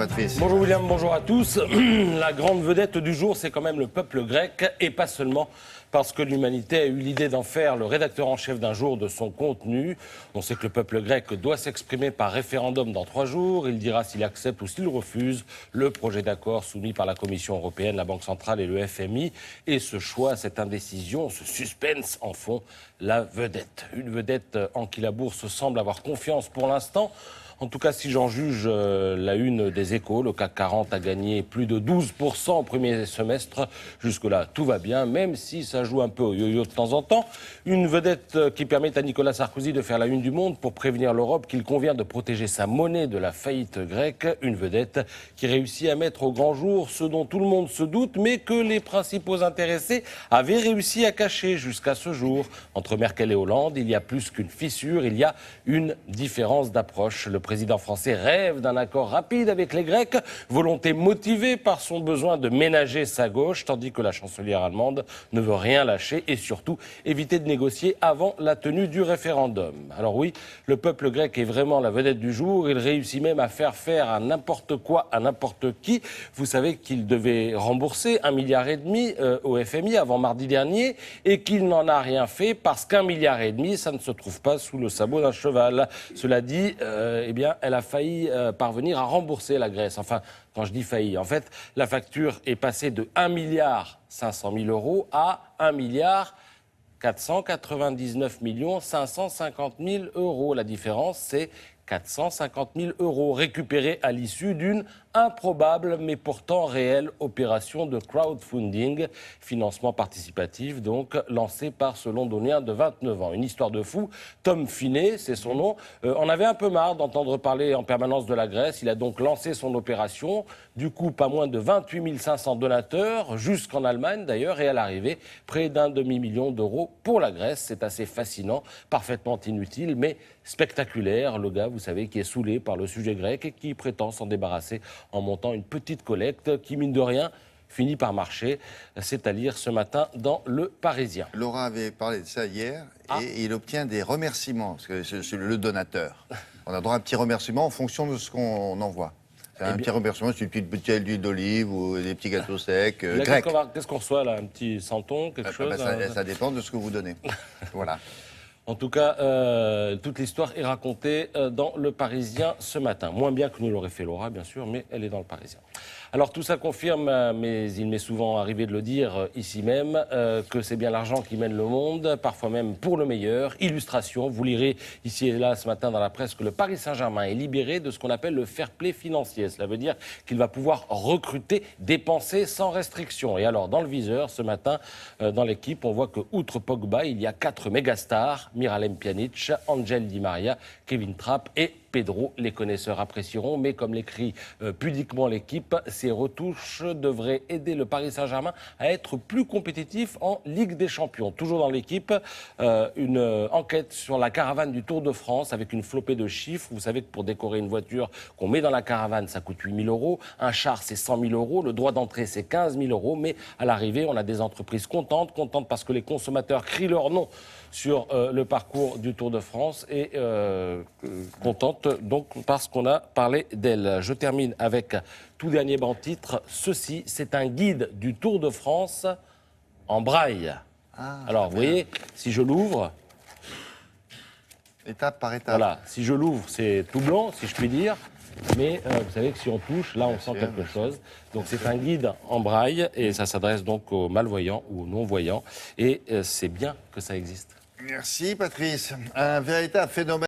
Patrice. Bonjour William, bonjour à tous. La grande vedette du jour, c'est quand même le peuple grec, et pas seulement parce que l'humanité a eu l'idée d'en faire le rédacteur en chef d'un jour de son contenu. On sait que le peuple grec doit s'exprimer par référendum dans 3 jours. Il dira s'il accepte ou s'il refuse le projet d'accord soumis par la Commission européenne, la Banque centrale et le FMI. Et ce choix, cette indécision, ce suspense en font la vedette. Une vedette en qui la bourse semble avoir confiance pour l'instant. En tout cas, si j'en juge la une des Échos, le CAC 40 a gagné plus de 12% au premier semestre. Jusque-là, tout va bien, même si ça joue un peu au yo-yo de temps en temps. Une vedette qui permet à Nicolas Sarkozy de faire la une du Monde pour prévenir l'Europe qu'il convient de protéger sa monnaie de la faillite grecque. Une vedette qui réussit à mettre au grand jour ce dont tout le monde se doute, mais que les principaux intéressés avaient réussi à cacher jusqu'à ce jour. Entre Merkel et Hollande, il y a plus qu'une fissure, il y a une différence d'approche. Le président français rêve d'un accord rapide avec les Grecs, volonté motivée par son besoin de ménager sa gauche, tandis que la chancelière allemande ne veut rien lâcher et surtout éviter de négocier avant la tenue du référendum. Alors oui, le peuple grec est vraiment la vedette du jour, il réussit même à faire à n'importe quoi, à n'importe qui. Vous savez qu'il devait rembourser 1,5 milliard au FMI avant mardi dernier et qu'il n'en a rien fait parce qu'1,5 milliard, ça ne se trouve pas sous le sabot d'un cheval. Cela dit, elle a failli parvenir à rembourser la Grèce. Enfin, quand je dis failli, en fait, la facture est passée de 1,5 milliard à 1,499 550 000 €. La différence, c'est 450 000 € récupérés à l'issue d'une improbable mais pourtant réelle opération de crowdfunding, financement participatif donc, lancé par ce Londonien de 29 ans. Une histoire de fou. Tom Finney, c'est son nom, en avait un peu marre d'entendre parler en permanence de la Grèce. Il a donc lancé son opération. Du coup, pas moins de 28 500 donateurs, jusqu'en Allemagne d'ailleurs, et à l'arrivée, près d'1 demi-million d'euros pour la Grèce. C'est assez fascinant, parfaitement inutile, mais spectaculaire. Le gars, vous savez, qui est saoulé par le sujet grec et qui prétend s'en débarrasser en montant une petite collecte qui, mine de rien, finit par marcher. C'est à lire ce matin dans Le Parisien. Laura avait parlé de ça hier et il obtient des remerciements, parce que c'est le donateur. On a droit à un petit remerciement en fonction de ce qu'on envoie. Un petit remerciement, c'est une petite bouteille d'huile d'olive ou des petits gâteaux secs grecs. Qu'est-ce qu'on reçoit là? Un petit santon, quelque chose ça dépend de ce que vous donnez. Voilà. En tout cas, toute l'histoire est racontée dans Le Parisien ce matin. Moins bien que nous l'aurait fait Laura, bien sûr, mais elle est dans Le Parisien. Alors tout ça confirme, mais il m'est souvent arrivé de le dire ici même, que c'est bien l'argent qui mène le monde, parfois même pour le meilleur. Illustration, vous lirez ici et là ce matin dans la presse que le Paris Saint-Germain est libéré de ce qu'on appelle le fair play financier. Cela veut dire qu'il va pouvoir recruter, dépenser sans restriction. Et alors dans le viseur ce matin, dans l'équipe, on voit que outre Pogba, il y a 4 mégastars, Miralem Pjanic, Angel Di Maria, Kevin Trapp et Pedro. Les connaisseurs apprécieront, mais comme l'écrit pudiquement l'équipe, ces retouches devraient aider le Paris Saint-Germain à être plus compétitif en Ligue des Champions. Toujours dans l'équipe, une enquête sur la caravane du Tour de France avec une flopée de chiffres. Vous savez que pour décorer une voiture qu'on met dans la caravane, ça coûte 8 000 €. Un char, c'est 100 000 €. Le droit d'entrée, c'est 15 000 €. Mais à l'arrivée, on a des entreprises contentes parce que les consommateurs crient leur nom sur le parcours du Tour de France et contentes donc parce qu'on a parlé d'elle. Je termine avec tout dernier banc titre. Ceci, c'est un guide du Tour de France en braille. Alors, vous voyez, si je l'ouvre... Étape par étape. Voilà, si je l'ouvre, c'est tout blanc, si je puis dire. Mais vous savez que si on touche, là, on sent quelque chose. Donc, c'est un guide en braille et ça s'adresse donc aux malvoyants ou aux non-voyants. Et c'est bien que ça existe. Merci Patrice. Un véritable phénomène.